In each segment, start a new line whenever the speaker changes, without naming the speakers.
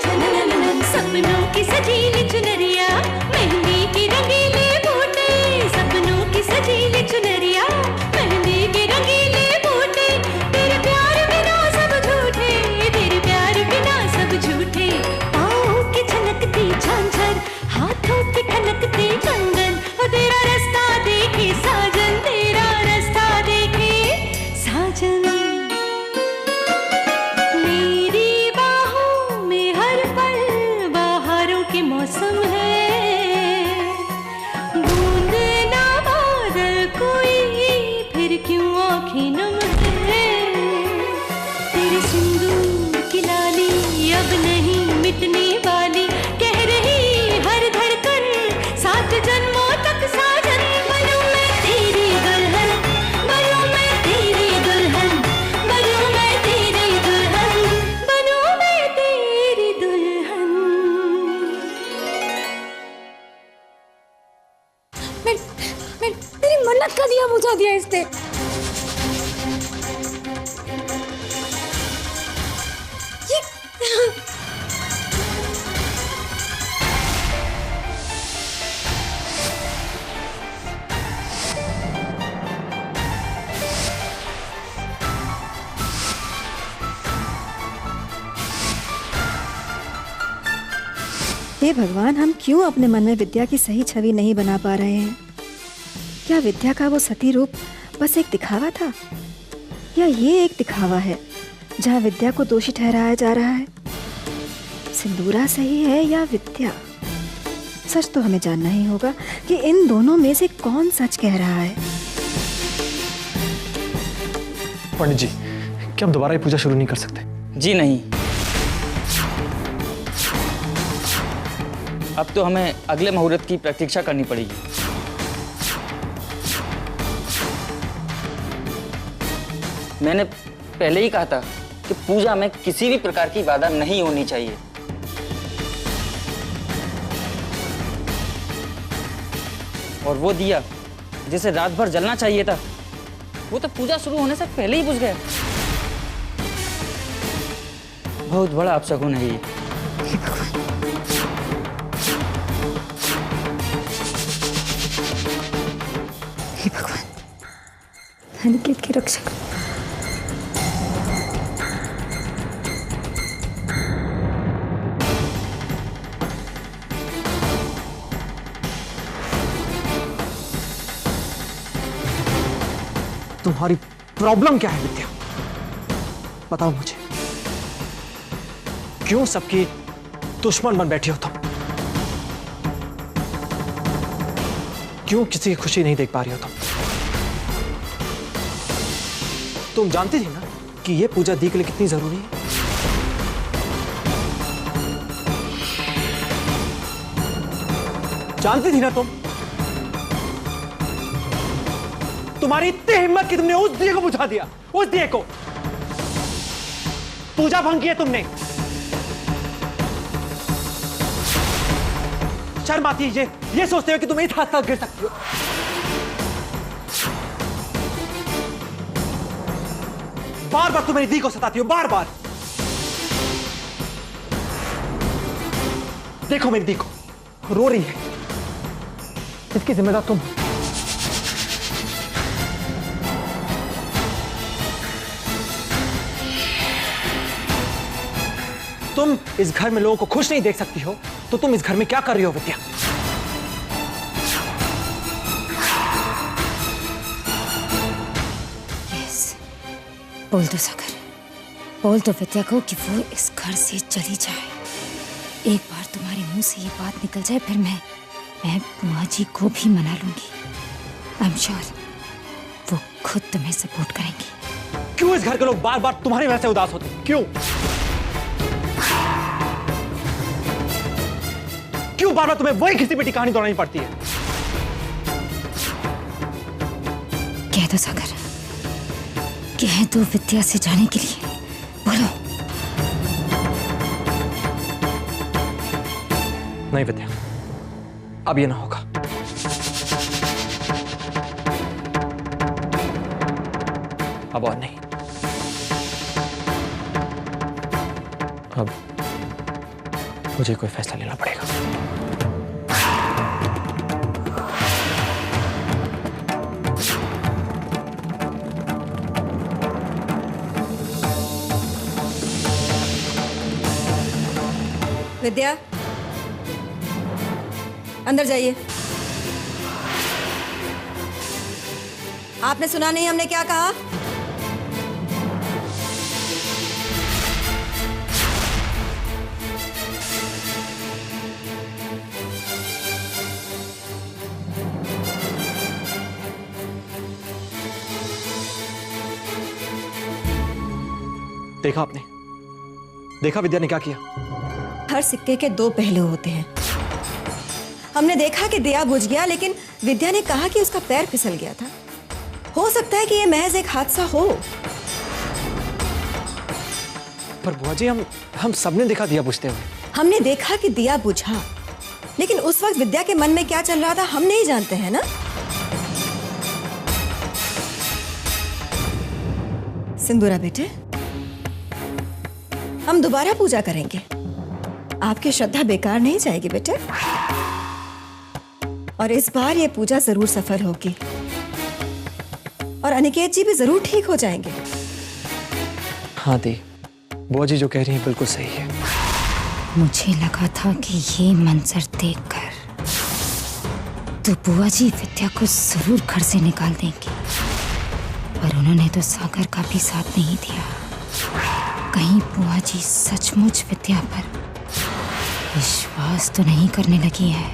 झननननन, सपनों की सजीली चुनरिया, मेहंदी की रंगीले बूटे, सपनों की सजीली चुनरिया, मेहंदी के रंगीले बूटे, तेरे प्यार बिना सब झूठे, तेरे प्यार बिना सब झूठे, पाँव की छनकती झांझर, हाथों की ठनकती कंगन, वो तेरा रास्ता देखे साजन, तेरा रास्ता देखे साजन। मेरी बाहों में हर पल बहारों के मौसम है, बूंद ना बादल कोई फिर क्यों आँखें नम है, तेरे सिंदूर की लाली अब नहीं मिटने वाली, कह रही हर धड़कन सात जन्मों तक साजन। बनूं मैं तेरी दुल्हन, बनूं मैं तेरी दुल्हन, बनूं मैं तेरी दुल्हन, बनूं मैं तेरी दुल्हन।
मेरी मन्नत का दिया बुझा दिया इसने।
हे भगवान, हम क्यों अपने मन में विद्या की सही छवि नहीं बना पा रहे हैं? क्या विद्या का वो सती रूप बस एक दिखावा था, या ये एक दिखावा है जहाँ विद्या को दोषी ठहराया जा रहा है? सिंदूरा सही है या विद्या? सच तो हमें जानना ही होगा कि इन दोनों में से कौन सच कह रहा है।
पंडित जी, क्या हम दोबारा ये पूजा शुरू नहीं कर सकते?
जी नहीं, अब तो हमें अगले मुहूर्त की प्रतीक्षा करनी पड़ेगी। मैंने पहले ही कहा था कि पूजा में किसी भी प्रकार की बाधा नहीं होनी चाहिए। और वो दिया जिसे रात भर जलना चाहिए था, वो तो पूजा शुरू होने से पहले ही बुझ गया। बहुत बड़ा अपशगुन है ये।
हे भगवान, अनिकेत की रक्षा करो।
तुम्हारी प्रॉब्लम क्या है विद्या? बताओ मुझे, क्यों सबकी दुश्मन बन बैठी हो तुम? क्यों किसी की खुशी नहीं देख पा रही हो तुम जानती थी ना कि यह पूजा दी के लिए कितनी जरूरी है? जानती थी ना तुम्हारी इतनी हिम्मत कि तुमने उस दिए को बुझा दिया, उस दिए को। पूजा भंग की है तुमने। शर्म आती है ये सोचते हो कि तुम इस हाथ तक गिर सकती हो। बार बार तुम मेरी दी को सताती हो, बार बार। देखो मेरी दी को, रो रही है। इसकी जिम्मेदार तुम। तुम इस घर में लोगों को खुश नहीं देख सकती हो, तो तुम इस घर में क्या कर रही हो विद्या?
यस, बोल दो सागर, बोल दो विद्या को कि वो इस घर से चली जाए। एक बार तुम्हारे मुंह से ये बात निकल जाए, फिर मैं बुआ जी को भी मना लूंगी। आई एम श्योर वो खुद तुम्हें सपोर्ट करेंगी।
क्यों इस घर के लोग बार बार तुम्हारी वजह से उदास होते हैं? क्यों बार बार तुम्हें वही घिसी पिटी कहानी दोहरानी पड़ती है?
कह दो सागर, कह दो विद्या से जाने के लिए। बोलो।
नहीं विद्या, अब ये ना होगा। अब और नहीं। अब मुझे कोई फैसला लेना पड़ेगा।
विद्या, अंदर जाइए। आपने सुना नहीं हमने क्या कहा?
देखा आपने? देखा विद्या ने क्या किया?
हर सिक्के के दो पहलू होते हैं। हमने देखा कि दिया बुझ गया, लेकिन विद्या ने कहा कि उसका पैर फिसल गया था। हो सकता है कि यह महज एक हादसा हो।
पर बुआ जी, हम सबने देखा दिया बुझते हुए।
हमने देखा कि दिया बुझा, लेकिन उस वक्त विद्या के मन में क्या चल रहा था हम नहीं जानते हैं ना। सिंदूरा बेटे, हम दोबारा पूजा करेंगे। आपकी श्रद्धा बेकार नहीं जाएगी बेटे, और इस बार ये पूजा जरूर सफल होगी और अनिकेत जी भी जरूर ठीक हो जाएंगे।
हाँ दी, बुआ जी जो कह रही हैं बिल्कुल सही है।
मुझे लगा था कि ये मंजर देखकर तो बुआ जी विद्या को जरूर घर से निकाल देंगी, पर उन्होंने तो सागर का भी साथ नहीं दिया। कहीं बुआ जी सचमुच विद्या पर विश्वास तो नहीं करने लगी है।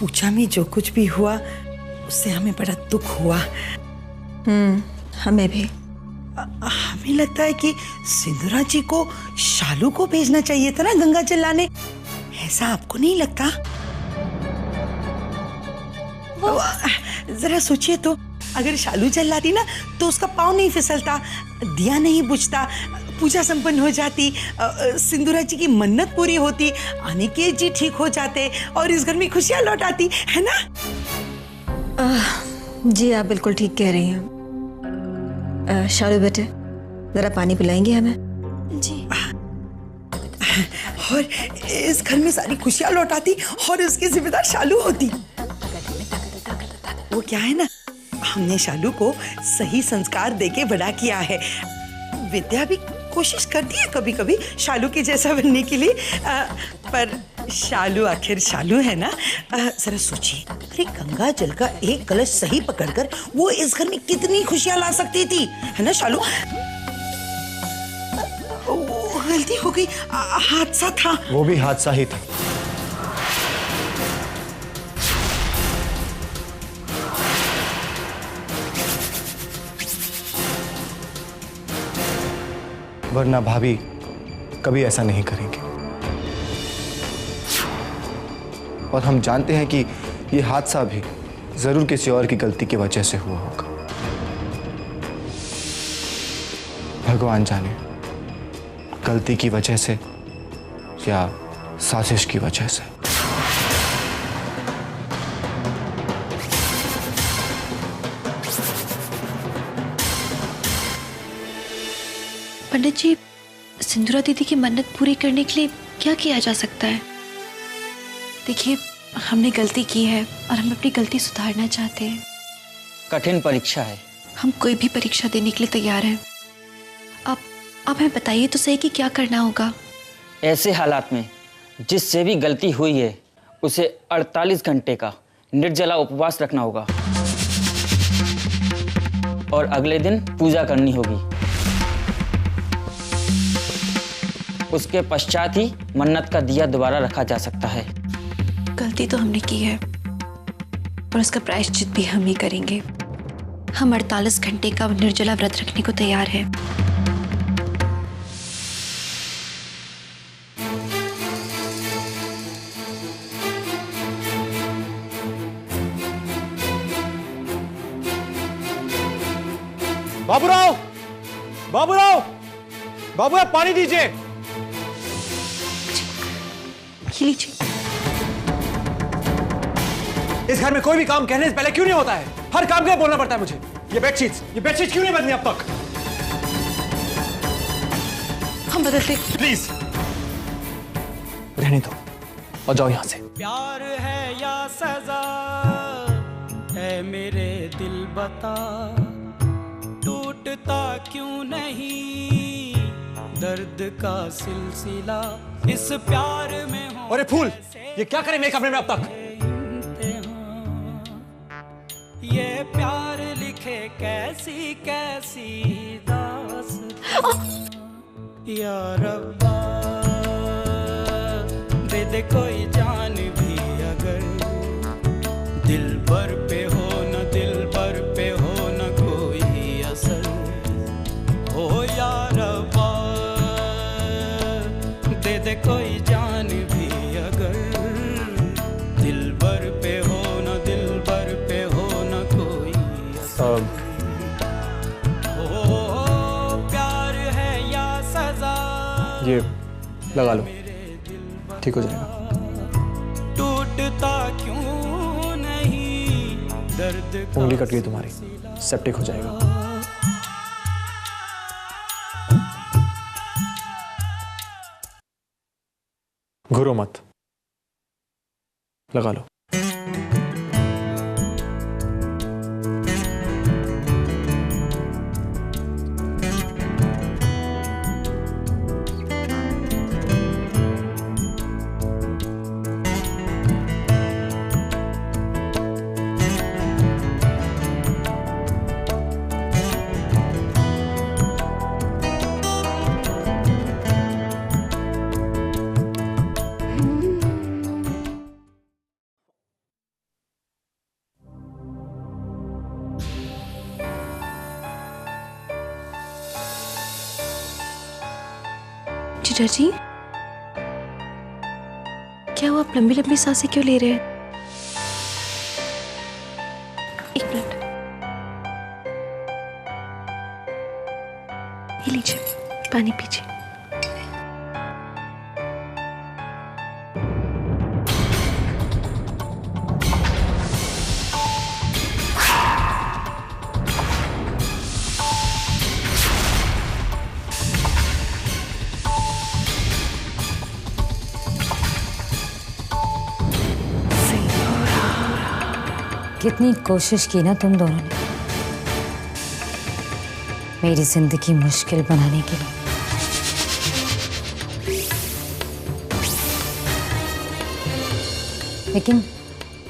पूजा में जो कुछ भी हुआ उससे हमें बड़ा दुख हुआ।
हमें भी।
हमें लगता है कि सिंदूरा जी को शालू को भेजना चाहिए था ना गंगा जल लाने। ऐसा आपको नहीं लगता? जरा सोचिए तो, अगर शालू जल लाती ना तो उसका पाँव नहीं फिसलता, दिया नहीं बुझता, पूजा संपन्न हो जाती, सिंदूरा जी की मन्नत पूरी होती, अनिकेत जी ठीक हो जाते और इस घर में खुशियां लौट आती, है ना?
जी आप बिल्कुल ठीक कह रही हैं। शालू बेटे, जरा पानी पिलाएंगे हमें?
जी।
और इस घर में सारी खुशियां लौट आती और उसकी जिम्मेदार शालू होती। वो क्या है ना, हमने शालू को सही संस्कार देके बड़ा किया है। विद्या भी कोशिश करती है कभी कभी शालू के जैसा बनने के लिए, पर शालू आखिर शालू है ना। जरा सोचिए, अरे गंगा जल का एक कलश सही पकड़कर वो इस घर में कितनी खुशियां ला सकती थी, है ना शालू? गलती हो गई, हादसा था।
वो भी हादसा ही था। वरना भाभी कभी ऐसा नहीं करेंगे, और हम जानते हैं कि ये हादसा भी जरूर किसी और की गलती की वजह से हुआ होगा। भगवान जाने, गलती की वजह से या साजिश की वजह से।
पंडित जी, सिंदूरा दीदी की मन्नत पूरी करने के लिए क्या किया जा सकता है? देखिए, हमने गलती की है और हम अपनी गलती सुधारना चाहते हैं।
कठिन परीक्षा है।
हम कोई भी परीक्षा देने के लिए तैयार हैं। आप हमें बताइए तो सही कि क्या करना होगा।
ऐसे हालात में जिससे भी गलती हुई है उसे 48 घंटे का निर्जला उपवास रखना होगा और अगले दिन पूजा करनी होगी। उसके पश्चात ही मन्नत का दिया दोबारा रखा जा सकता है।
गलती तो हमने की है और उसका प्रायश्चित भी हम ही करेंगे। हम 48 घंटे का निर्जला व्रत रखने को तैयार हैं।
बाबूराव, बाबूराव, बाबू पानी दीजिए।
लीजिए।
इस घर में कोई भी काम कहने से पहले क्यों नहीं होता है? हर काम के लिए बोलना पड़ता है मुझे। ये बेडशीट्स क्यों नहीं बदली अब तक?
हम बदलते।
प्लीज रहने दो और जाओ यहां से।
प्यार है या सजा है मेरे दिल बता, टूटता क्यों नहीं दर्द का सिलसिला इस प्यार में हो।
अरे फूल, ये क्या करे मेरे कमरे में अब तक?
ये प्यार लिखे कैसी कैसी दास्तां या रब्बा, दे दे कोई जान भी अगर दिल भर पे हो न दिल भर पे हो न कोई असर हो या रब्बा, दे दे कोई जान भी अगर दिल भर पे हो न दिल भर पे हो न कोई असर। प्यार है या सजा
ये लगा लो, ठीक हो जाएगा।
टूटता क्यों नहीं दर्द का
उंगली कट गई तुम्हारी, सेप्टिक हो जाएगा। घुरो मत, लगा लो।
जीजा जी, क्या वो आप लंबी लंबी सांसें क्यों ले रहे हैं? एक मिनट, ये लीजिए, पानी पीजिए।
कितनी कोशिश की ना तुम दोनों ने मेरी जिंदगी मुश्किल बनाने के लिए, लेकिन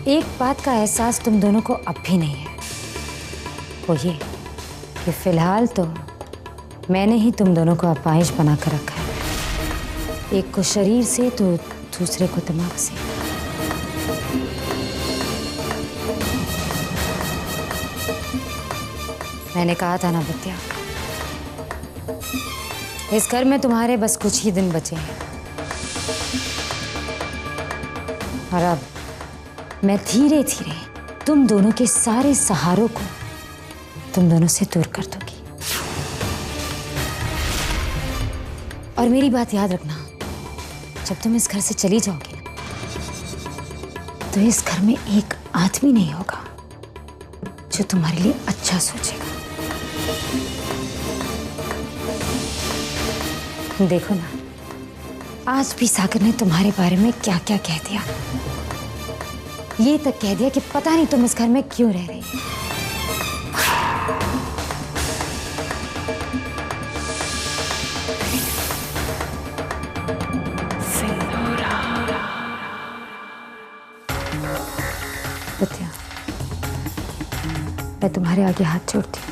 एक बात का एहसास तुम दोनों को अब भी नहीं है, वो ये कि फिलहाल तो मैंने ही तुम दोनों को अपाहिज बनाकर रखा है, एक को शरीर से तो दूसरे को दिमाग से। मैंने कहा था ना विद्या, इस घर में तुम्हारे बस कुछ ही दिन बचे हैं और अब मैं धीरे धीरे तुम दोनों के सारे सहारों को तुम दोनों से दूर कर दूंगी। और मेरी बात याद रखना, जब तुम इस घर से चली जाओगी तो इस घर में एक आदमी नहीं होगा जो तुम्हारे लिए अच्छा सोचेगा। देखो ना, आज भी सागर ने तुम्हारे बारे में क्या क्या कह दिया। ये तक कह दिया कि पता नहीं तुम इस घर में क्यों रह रही हो। विद्या, मैं तुम्हारे आगे हाथ जोड़ती हूँ।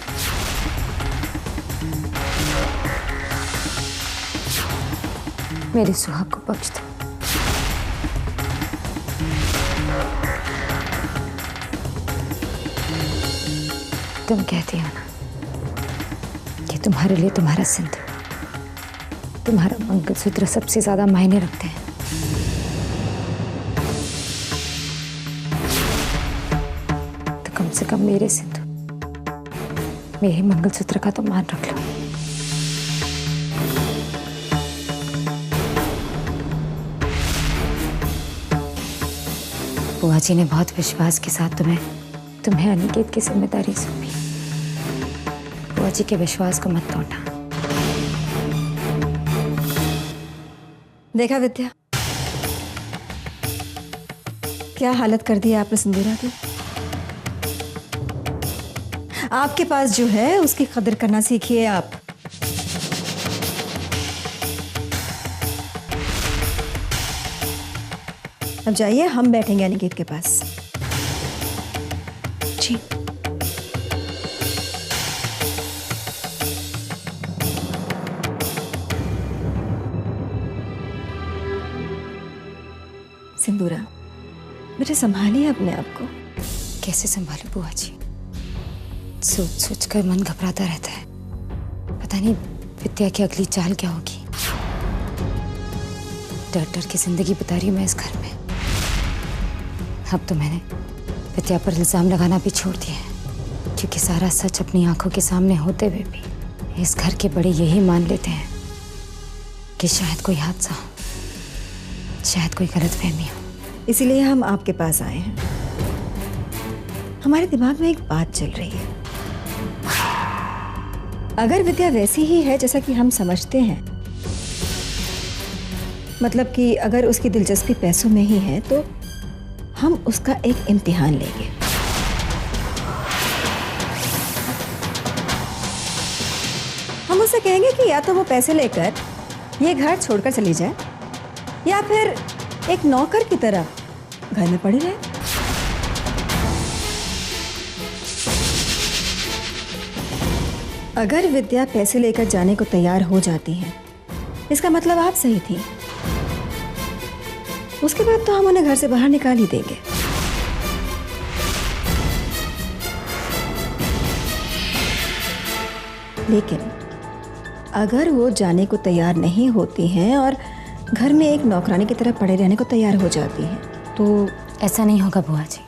मेरे सुहाग को बख्श दो। तुम कहती हो ना कि तुम्हारे लिए तुम्हारा सिंदूर, तुम्हारा मंगलसूत्र सबसे ज्यादा मायने रखते हैं। तो कम से कम मेरे सिंदूर, मेरे मंगलसूत्र का तो मान रख लो। बुआ जी ने बहुत विश्वास के साथ तुम्हें अनिकेत की जिम्मेदारी सौंपी। बुआ जी के विश्वास को मत तोड़ना।
देखा विद्या, क्या हालत कर दी आपने सिंदूरा की। आपके पास जो है उसकी कदर करना सीखिए आप। अब जाइए, हम बैठेंगे अनिकेत के पास।
जी।
सिंदूरा, बेटे संभालिए अपने आप को।
कैसे संभालूं बुआ जी? सोच सोच कर मन घबराता रहता है। पता नहीं विद्या की अगली चाल क्या होगी। डर डर की जिंदगी बिता रही हूँ मैं इस घर में। अब तो मैंने विद्या पर इल्जाम लगाना भी छोड़ दिया है, क्योंकि सारा सच अपनी आंखों के सामने होते हुए भी इस घर के बड़े यही मान लेते हैं कि शायद कोई हादसा हो, शायद कोई गलतफहमी हो।
इसीलिए हम आपके पास आए हैं। हमारे दिमाग में एक बात चल रही है। अगर विद्या वैसी ही है जैसा कि हम समझते हैं, मतलब कि अगर उसकी दिलचस्पी पैसों में ही है, तो हम उसका एक इम्तिहान लेंगे। हम उसे कहेंगे कि या तो वो पैसे लेकर ये घर छोड़कर चली जाए, या फिर एक नौकर की तरह घर में पड़ी रहे। अगर विद्या पैसे लेकर जाने को तैयार हो जाती है, इसका मतलब आप सही थी। उसके बाद तो हम उन्हें घर से बाहर निकाल ही देंगे। लेकिन अगर वो जाने को तैयार नहीं होती हैं और घर में एक नौकरानी की तरह पड़े रहने को तैयार हो जाती हैं, तो
ऐसा नहीं होगा बुआ जी।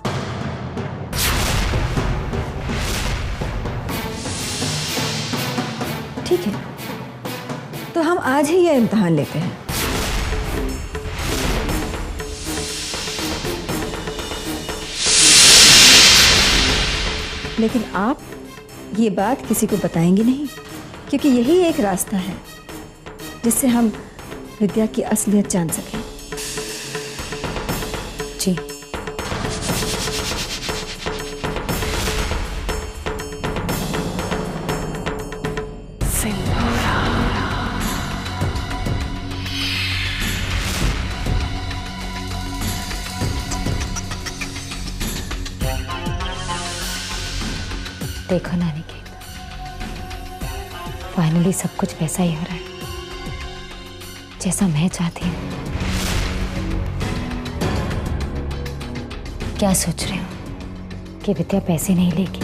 ठीक है, तो हम आज ही यह इम्तिहान लेते हैं। लेकिन आप ये बात किसी को बताएंगे नहीं, क्योंकि यही एक रास्ता है जिससे हम विद्या की असलियत जान सकें।
जी। देखो ना निकेत, फाइनली सब कुछ वैसा ही हो रहा है जैसा मैं चाहती हूँ। क्या सोच रहे हो कि विद्या पैसे नहीं लेगी?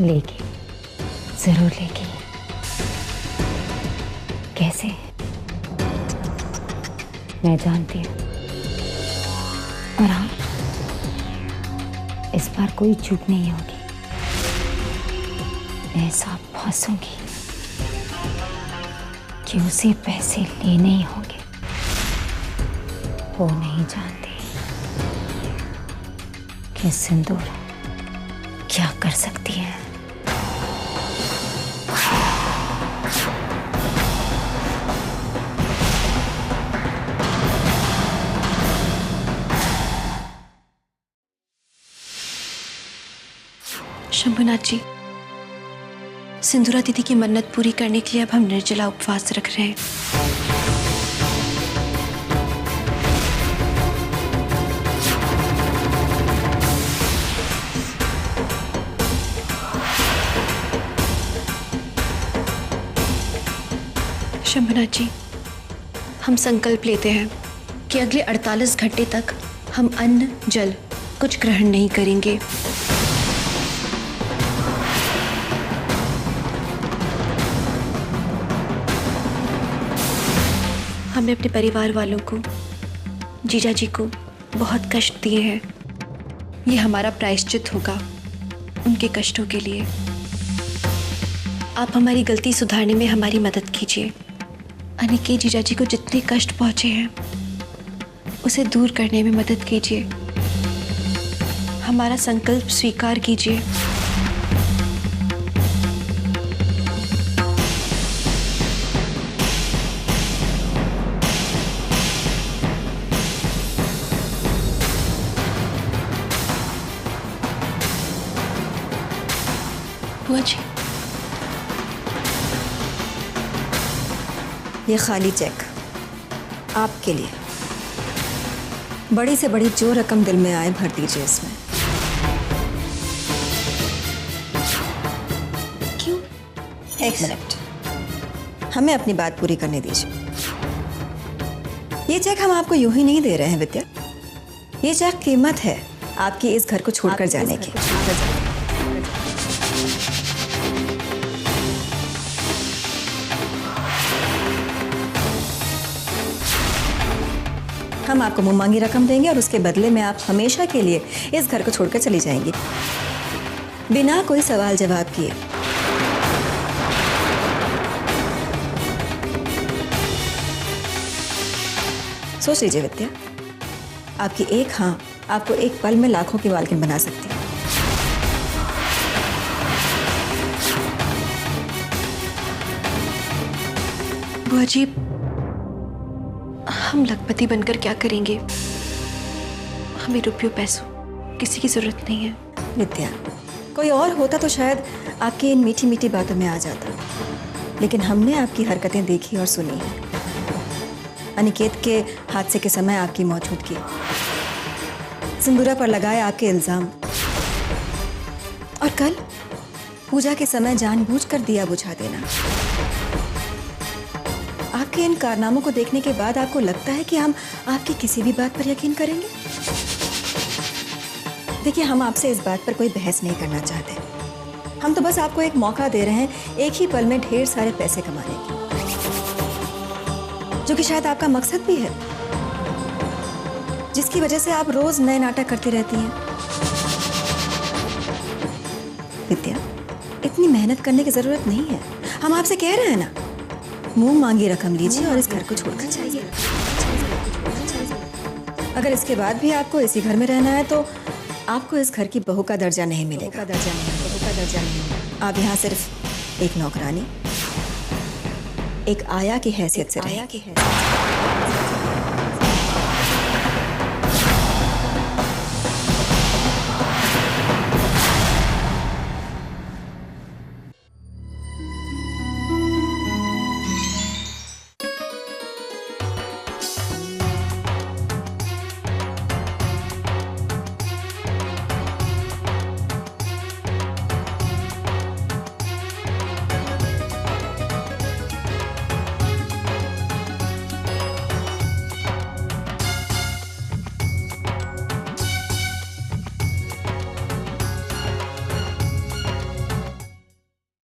लेगी, जरूर लेगी। कैसे? मैं जानती हूँ। और हाँ, इस बार कोई चूक नहीं होगी। ऐसा फंसूंगी कि उसे पैसे लेने ही होंगे। वो नहीं जानती कि सिंदूर क्या कर सकती है।
शंभुनाथ जी, सिंदूरा दीदी की मन्नत पूरी करने के लिए अब हम निर्जला उपवास रख रहे हैं। शंभुनाथ जी, हम संकल्प लेते हैं कि अगले 48 घंटे तक हम अन्न जल कुछ ग्रहण नहीं करेंगे। हमने अपने परिवार वालों को, जीजा जी को बहुत कष्ट दिए हैं। ये हमारा प्रायश्चित होगा उनके कष्टों के लिए। आप हमारी गलती सुधारने में हमारी मदद कीजिए। अनिकेत जीजा जी को जितने कष्ट पहुंचे हैं, उसे दूर करने में मदद कीजिए। हमारा संकल्प स्वीकार कीजिए। बुआ जी,
ये खाली चेक आपके लिए। बड़ी से बड़ी जो रकम दिल में आए भर दीजिए इसमें।
क्यों?
एक मिनट, हमें अपनी बात पूरी करने दीजिए। ये चेक हम आपको यूं ही नहीं दे रहे हैं विद्या। ये चेक कीमत है आपकी इस घर को छोड़कर जाने की। हम आपको मुंह मांगी रकम देंगे और उसके बदले में आप हमेशा के लिए इस घर को छोड़कर चली जाएंगी, बिना कोई सवाल जवाब किए। सोच लीजिए विद्या, आपकी एक हाँ आपको एक पल में लाखों की मालकिन बना सकती है।
बुआ जी, हम लखपति बनकर क्या करेंगे? हमें रुपयों पैसों किसी की जरूरत नहीं है।
विद्या, कोई और होता तो शायद आपकी इन मीठी मीठी बातों में आ जाता, लेकिन हमने आपकी हरकतें देखी और सुनी है। अनिकेत के हादसे के समय आपकी मौजूदगी, सिंदूरा पर लगाए आपके इल्जाम, और कल पूजा के समय जानबूझकर दिया बुझा देना। आपके इन कारनामों को देखने के बाद आपको लगता है कि हम आपकी किसी भी बात पर यकीन करेंगे? देखिए, हम आपसे इस बात पर कोई बहस नहीं करना चाहते। हम तो बस आपको एक मौका दे रहे हैं एक ही पल में ढेर सारे पैसे कमाने की, जो कि शायद आपका मकसद भी है, जिसकी वजह से आप रोज नए नाटक करती रहती हैं। विद्या, इतनी मेहनत करने की जरूरत नहीं है। हम आपसे कह रहे हैं ना, मुंह मांगी रकम लीजिए और इस घर को छोड़कर जाइए। अगर इसके बाद भी आपको इसी घर में रहना है तो आपको इस घर की बहू का दर्जा नहीं मिलेगा। आप यहाँ सिर्फ एक नौकरानी, एक आया की हैसियत से रहेंगी।